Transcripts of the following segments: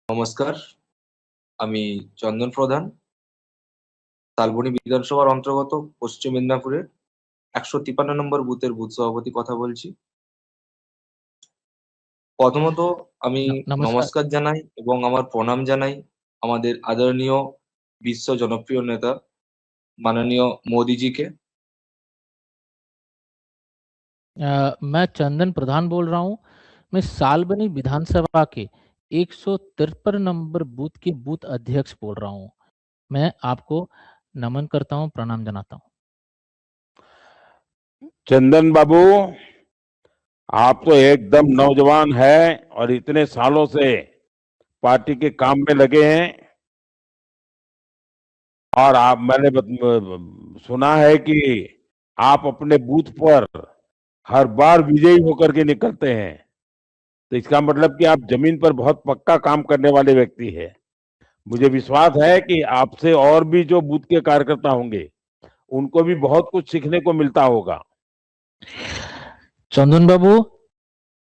নমস্কার, আমি চন্দন প্রধান, শালবনী বিধানসভার অন্তর্গত পশ্চিম মেদিনীপুরের ১৫৩ নম্বর বুথের বুথ সভাপতি কথা বলছি। প্রথমত আমি नमस्कार। নমস্কার জানাই এবং আমার প্রণাম জানাই আমাদের আদরণীয় বিশ্ব জনপ্রিয় নেতা মাননীয় মোদিজিকে। मैं चंदन प्रधान बोल रहा हूँ। मैं सालबनी विधानसभा के 153 नंबर बूथ के बूथ अध्यक्ष बोल रहा हूँ। मैं आपको नमन करता हूँ, प्रणाम जनाता हूँ। चंदन बाबू, आप तो एकदम नौजवान है और इतने सालों से पार्टी के काम में लगे हैं। और सुना है कि आप अपने बूथ पर हर बार विजयी होकर के निकलते हैं, तो इसका मतलब कि आप जमीन पर बहुत पक्का काम करने वाले व्यक्ति है। मुझे विश्वास है कि आपसे और भी जो बूथ के कार्यकर्ता होंगे उनको भी बहुत कुछ सीखने को मिलता होगा। চন্দন বাবু,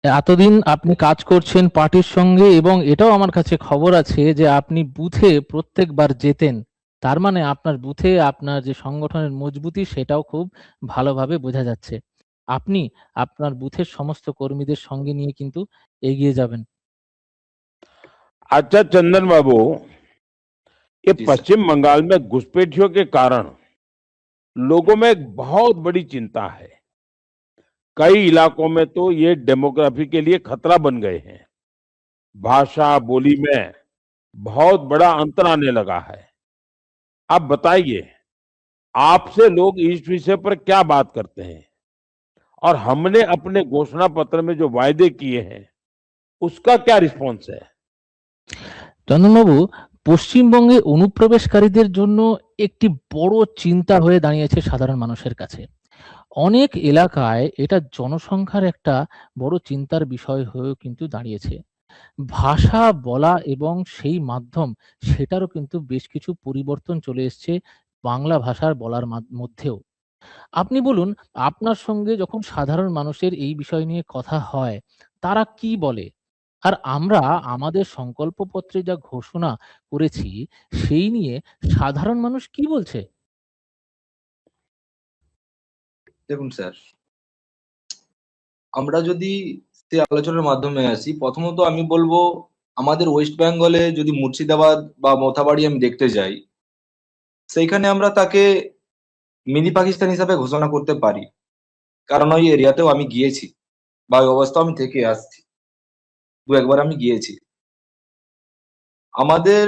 এতদিন আপনি কাজ করছেন পার্টির সঙ্গে এবং এটাও আমার কাছে খবর আছে যে আপনি বুথে প্রত্যেকবার যেতেন। তার মানে আপনার বুথে আপনার যে সংগঠনের মজবুতি সেটাও খুব ভালোভাবে বোঝা যাচ্ছে। আপনি আপনার বুথের সমস্ত কর্মীদের সঙ্গে নিয়ে কিন্তু এগিয়ে যাবেন। अच्छा चंदन बाबू, ये जी सर। पश्चिम बंगाल में घुसपैठियों के कारण लोगों में एक बहुत बड़ी चिंता है। कई इलाकों में तो ये डेमोग्राफी के लिए खतरा बन गए हैं। भाषा बोली में बहुत बड़ा अंतर आने लगा है। आप बताइए, आपसे लोग इस विषय पर क्या बात करते हैं और हमने अपने घोषणा पत्र में जो वायदे किए हैं उसका क्या रिस्पॉन्स है? চন্দনবাবু, পশ্চিমবঙ্গে অনুপ্রবেশকারীদের জন্য একটি বড় চিন্তা হয়ে দাঁড়িয়েছে সাধারণ মানুষের কাছে। অনেক এলাকায় এটা জনসংখ্যার একটা বড় চিন্তার বিষয় হয়েও কিন্তু দাঁড়িয়েছে। ভাষা বলা এবং সেই মাধ্যম সেটারও কিন্তু বেশ কিছু পরিবর্তন চলে এসছে বাংলা ভাষার বলার মধ্যেও। আপনি বলুন, আপনার সঙ্গে যখন সাধারণ মানুষের এই বিষয় নিয়ে কথা হয়, তারা কি বলে? আর আমরা আমাদের সংকল্পপত্রে যা ঘোষণা করেছি, সেই নিয়ে সাধারণ মানুষ কি বলছে? দেখুন স্যার, আমরা যদি সে আলোচনার মাধ্যমে আসি, প্রথমত আমি বলবো আমাদের ওয়েস্ট বেঙ্গলে যদি মুর্শিদাবাদ বা মোথাবাড়ি আমি দেখতে যাই, সেইখানে আমরা তাকে মিনি পাকিস্তান হিসাবে ঘোষণা করতে পারি। কারণ ওই এরিয়াতেও আমি গিয়েছি বা ওই অবস্থাও আমি থেকে আসছি, দু একবার আমি গিয়েছি। আমাদের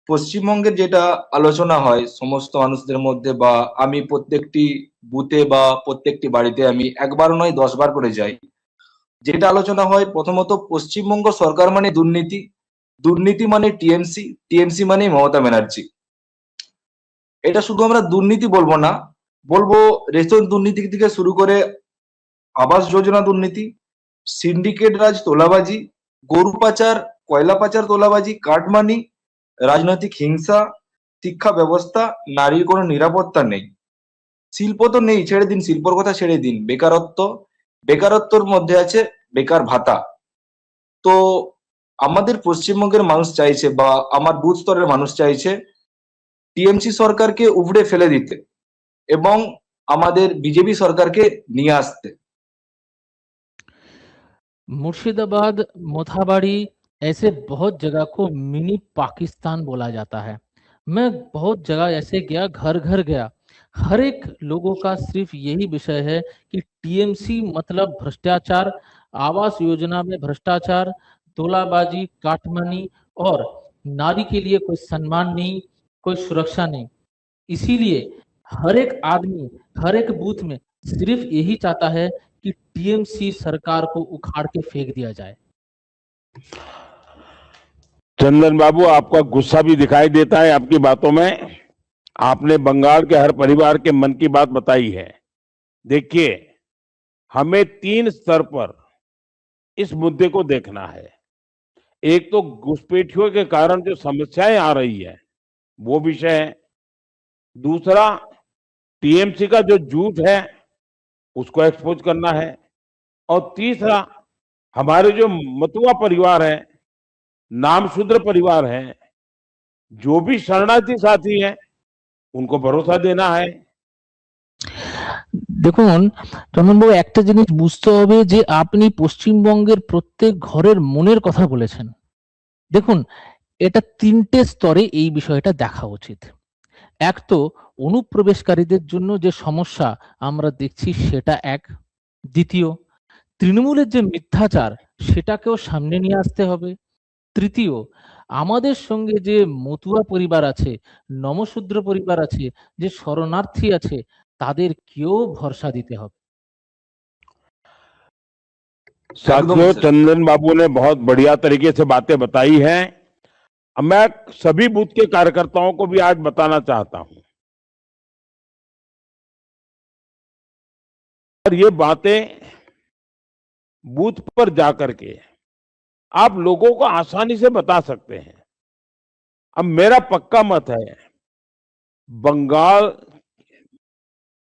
পশ্চিমবঙ্গের যেটা আলোচনা হয় সমস্ত মানুষদের মধ্যে, বা আমি প্রত্যেকটি বুথে বা প্রত্যেকটি বাড়িতে আমি একবার নয় 10 বার করে যাই, যেটা আলোচনা হয় প্রথমত পশ্চিমবঙ্গ সরকার মানে দুর্নীতি, দুর্নীতি মানে টিএমসি, টিএমসি মানে মমতা ব্যানার্জি। এটা শুধু আমরা দুর্নীতি বলবো না, বলবো রেশন দুর্নীতি থেকে শুরু করে আবাস যোজনা দুর্নীতি, সিন্ডিকেট রাজ, তোলাবাজি, গরু পাচার, কয়লা পাচার, তোলাবাজি, কাটমানি, রাজনৈতিক হিংসা, শিক্ষা ব্যবস্থা, নারীর কোনো নিরাপত্তা নেই, শিল্প তো নেই, ছেড়ে দিন, শিল্পর কথা ছেড়ে দিন, বেকারত্ব, বেকারত্বর মধ্যে আছে বেকার ভাতা। তো আমাদের পশ্চিমবঙ্গের মানুষ চাইছে বা আমার বুথ স্তরের মানুষ চাইছে টিএমসি সরকারকে উপড়ে ফেলে দিতে এবং আমাদের বিজেপি সরকারকে নিয়ে আসতে। मुर्शिदाबाद, मोथाबाड़ी ऐसे बहुत जगह को मिनी पाकिस्तान बोला जाता है। मैं बहुत जगह ऐसे गया, घर-घर गया। हर एक लोगों का सिर्फ यही विषय है कि टीएमसी मतलब भ्रष्टाचार, आवास योजना में भ्रष्टाचार, तोलाबाजी, काटमानी और नारी के लिए कोई सम्मान नहीं, कोई सुरक्षा नहीं। इसीलिए हर एक आदमी, हर एक बूथ में सिर्फ यही चाहता है कि टीएमसी सरकार को उखाड़ के फेंक दिया जाए। चंदन बाबू, आपका गुस्सा भी दिखाई देता है आपकी बातों में। आपने बंगाल के हर परिवार के मन की बात बताई है। देखिए, हमें 3 स्तर पर इस मुद्दे को देखना है। एक तो घुसपैठियों के कारण जो समस्याएं आ रही है वो विषय है। दूसरा, टीएमसी का जो झूठ है उसको एक्सपोज करना है। और तीसरा, हमारे जो मतुआ परिवार है नामशूद्र परिवार हैं, जो भी शरणार्थी साथी हैं, उनको भरोसा देना है। দেখুন চন্দনবাবু, একটা জিনিস বুঝতে হবে যে আপনি পশ্চিমবঙ্গের প্রত্যেক ঘরের মনের কথা বলেছেন। দেখুন, এটা ৩টে স্তরে এই বিষয়টা দেখা উচিত। এক তো অনুপ্রবেশকারীদের জন্য যে সমস্যা আমরা দেখছি সেটা এক। দ্বিতীয়, তৃণমূলের যে মিথ্যাচার সেটাকেও সামনে নিয়ে আসতে হবে। তৃতীয়, আমাদের সঙ্গে যে মতুয়া পরিবার আছে, নমশূদ্র পরিবার আছে, যে শরণার্থী আছে, তাদেরকেও ভরসা দিতে হবে। একদম साथियों, স্যার। चंदन बाबू ने बहुत बढ़िया तरीके से बातें बताई हैं। अब मैं सभी बूथ के कार्यकर्ताओं को भी आज बताना चाहता हूं, और ये बातें बूथ पर जाकर के आप लोगों को आसानी से बता सकते हैं। अब मेरा पक्का मत है, बंगाल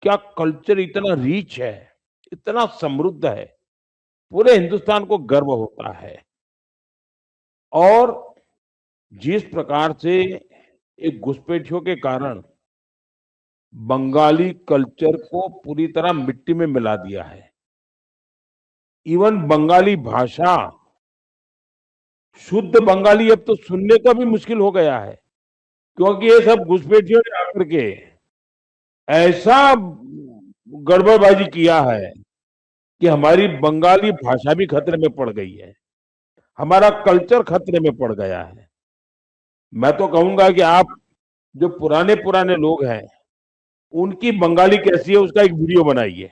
क्या कल्चर इतना रिच है, इतना समृद्ध है, पूरे हिंदुस्तान को गर्व होता है। और जिस प्रकार से एक घुसपैठियों के कारण बंगाली कल्चर को पूरी तरह मिट्टी में मिला दिया है, इवन बंगाली भाषा, शुद्ध बंगाली अब तो सुनने का भी मुश्किल हो गया है, क्योंकि ये सब घुसपैठियों ने आकर के ऐसा गड़बड़बाजी किया है कि हमारी बंगाली भाषा भी खतरे में पड़ गई है, हमारा कल्चर खतरे में पड़ गया है। मैं तो कहूंगा कि आप जो पुराने पुराने लोग हैं, उनकी बंगाली कैसी है उसका एक वीडियो बनाइए,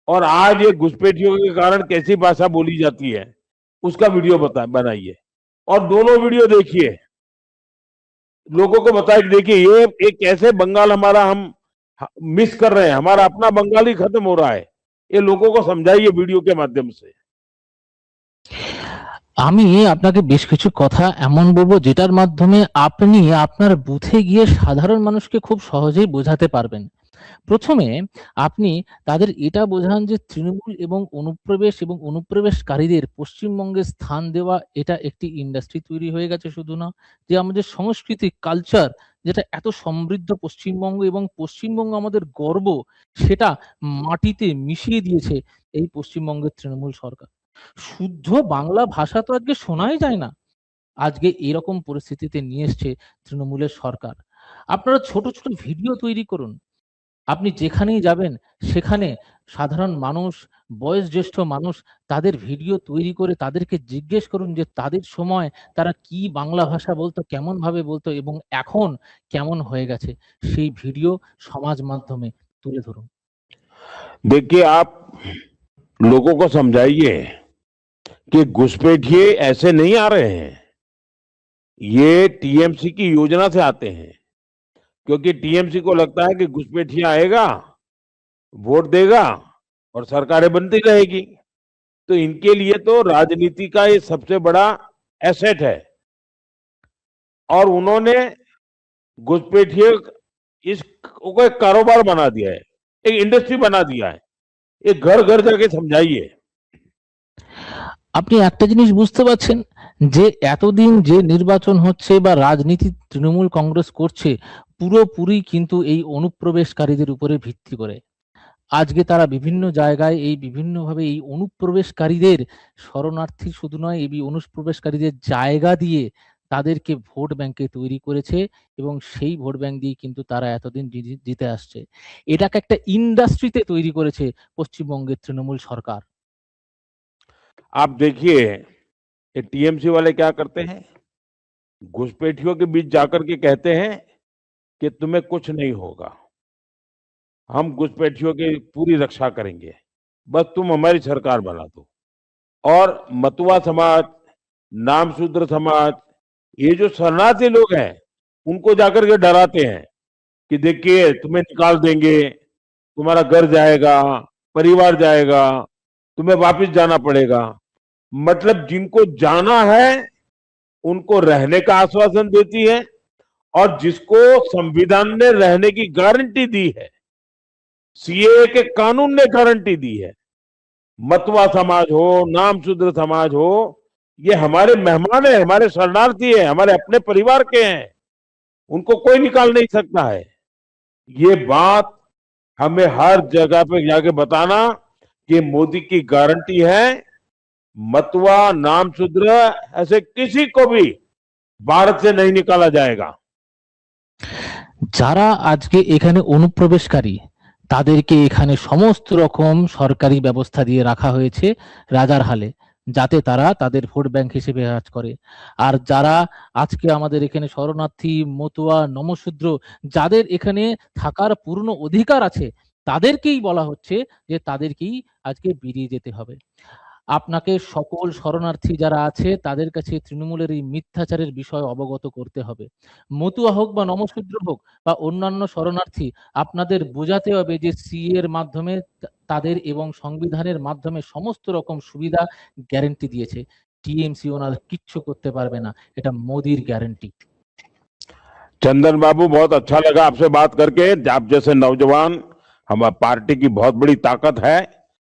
और आज ये घुसपैठियों के कारण कैसी भाषा बोली जाती है उसका वीडियो बनाइए, और दोनों वीडियो देखिए, लोगों को बताइए कि देखिए ये कैसे बंगाल हमारा हम मिस कर रहे हैं, हमारा अपना बंगाली खत्म हो रहा है। ये लोगों को समझाइए वीडियो के माध्यम से। আমি আপনাকে বেশ কিছু কথা এমন বলবো যেটার মাধ্যমে আপনি আপনার বুথে গিয়ে সাধারণ মানুষকে খুব সহজেই বোঝাতে পারবেন। প্রথমে আপনি তাদের এটা বোঝান যে তৃণমূল এবং অনুপ্রবেশকারীদের পশ্চিমবঙ্গে স্থান দেওয়া এটা একটি ইন্ডাস্ট্রি তৈরি হয়ে গেছে শুধু না, যে আমাদের সংস্কৃতি কালচার যেটা এত সমৃদ্ধ পশ্চিমবঙ্গ এবং পশ্চিমবঙ্গ আমাদের গর্ব, সেটা মাটিতে মিশিয়ে দিয়েছে এই পশ্চিমবঙ্গের তৃণমূল সরকার। শুদ্ধ বাংলা ভাষা তো আজকে শোনাই যায় না, আজকে এরকম পরিস্থিতিতে নিয়ে এসছে তৃণমূলের সরকার। আপনারা ছোট ছোট ভিডিও তৈরি করুন, আপনি যেখানেই যাবেন সেখানে সাধারণ মানুষ, বয়োজ্যেষ্ঠ মানুষ, তাদের ভিডিও তৈরি করে তাদেরকে জিজ্ঞেস করুন যে তাদের সময় তারা কি বাংলা ভাষা বলতো, কেমন ভাবে বলতো এবং এখন কেমন হয়ে গেছে, সেই ভিডিও সমাজ মাধ্যমে তুলে ধরুন। देखिए, आप लोगों को समझाइए कि घुसपैठिए ऐसे नहीं आ रहे हैं, ये टीएमसी की योजना से आते हैं, क्योंकि टीएमसी को लगता है कि घुसपैठिया आएगा, वोट देगा और सरकारें बनती रहेगी। तो इनके लिए तो राजनीति का ये सबसे बड़ा एसेट है, और उन्होंने घुसपैठिए इसको एक कारोबार बना दिया है, एक इंडस्ट्री बना दिया है। ये घर घर जाके समझाइए। আপনি একটা জিনিস বুঝতে পারছেন যে এতদিন যে নির্বাচন হচ্ছে বা রাজনীতি তৃণমূল কংগ্রেস করছে পুরোপুরি কিন্তু এই অনুপ্রবেশকারীদের উপরে ভিত্তি করে। আজকে তারা বিভিন্ন জায়গায় এই বিভিন্নভাবে এই অনুপ্রবেশকারীদের, শরণার্থী শুধু নয়, এই অনুপ্রবেশকারীদের জায়গা দিয়ে তাদেরকে ভোট ব্যাংকে তৈরি করেছে এবং সেই ভোট ব্যাংক দিয়ে কিন্তু তারা এতদিন জিতে আসছে। এটাকে একটা ইন্ডাস্ট্রিতে তৈরি করেছে পশ্চিমবঙ্গের তৃণমূল সরকার। आप देखिए, ये टीएमसी वाले क्या करते हैं, घुसपैठियों के बीच जाकर के कहते हैं कि तुम्हें कुछ नहीं होगा, हम घुसपैठियों की पूरी रक्षा करेंगे, बस तुम हमारी सरकार बना दो। और मतुआ समाज, नामशूद्र समाज, ये जो शरणार्थी लोग हैं, उनको जाकर के डराते हैं कि देखिए तुम्हें निकाल देंगे, तुम्हारा घर जाएगा, परिवार जाएगा, तुम्हें वापस जाना पड़ेगा। मतलब जिनको जाना है उनको रहने का आश्वासन देती है, और जिसको संविधान ने रहने की गारंटी दी है, सीएए के कानून ने गारंटी दी है, मतुआ समाज हो, नामशूद्र समाज हो, ये हमारे मेहमान है, हमारे शरणार्थी है, हमारे अपने परिवार के हैं, उनको कोई निकाल नहीं सकता है। ये बात हमें हर जगह पे जाके बताना कि मोदी की गारंटी है, मतवा नामशूद्र ऐसे किसी को भी भारत से नहीं निकाला जाएगा। যারা আজকে এখানে অনুপ্রবেশকারী তাদেরকে এখানে সমস্ত রকম সরকারি ব্যবস্থা দিয়ে রাখা হয়েছে রাজার হালে, যাতে তারা তাদের ভোট ব্যাংক হিসেবে কাজ করে। আর যারা আজকে আমাদের এখানে শরণার্থী, মতুয়া, নমশূদ্র, যাদের এখানে থাকার পূর্ণ অধিকার আছে, তাদেরকেই বলা হচ্ছে যে তাদেরকেই আজকে বেরিয়ে যেতে হবে। আপনাকে সকল শরণার্থী যারা আছে তাদের কাছে তৃণমূলের এই মিথ্যাচারের বিষয় অবগত করতে হবে। মতুয়া হোক বা নমশূদ্র হোক বা অন্যান্য শরণার্থী, আপনাদের বোঝাতে হবে যে সিএ এর মাধ্যমে তাদের এবং সংবিধানের মাধ্যমে সমস্ত রকম সুবিধা গ্যারেন্টি দিয়েছে। টিএমসি ওনার কিচ্ছু করতে পারবে না, এটা মোদির গ্যারেন্টি। चंदन बाबू, बहुत अच्छा लगा आपसे बात करके। आप जैसे नौजवान हमारी पार्टी की बहुत बड़ी ताकत है।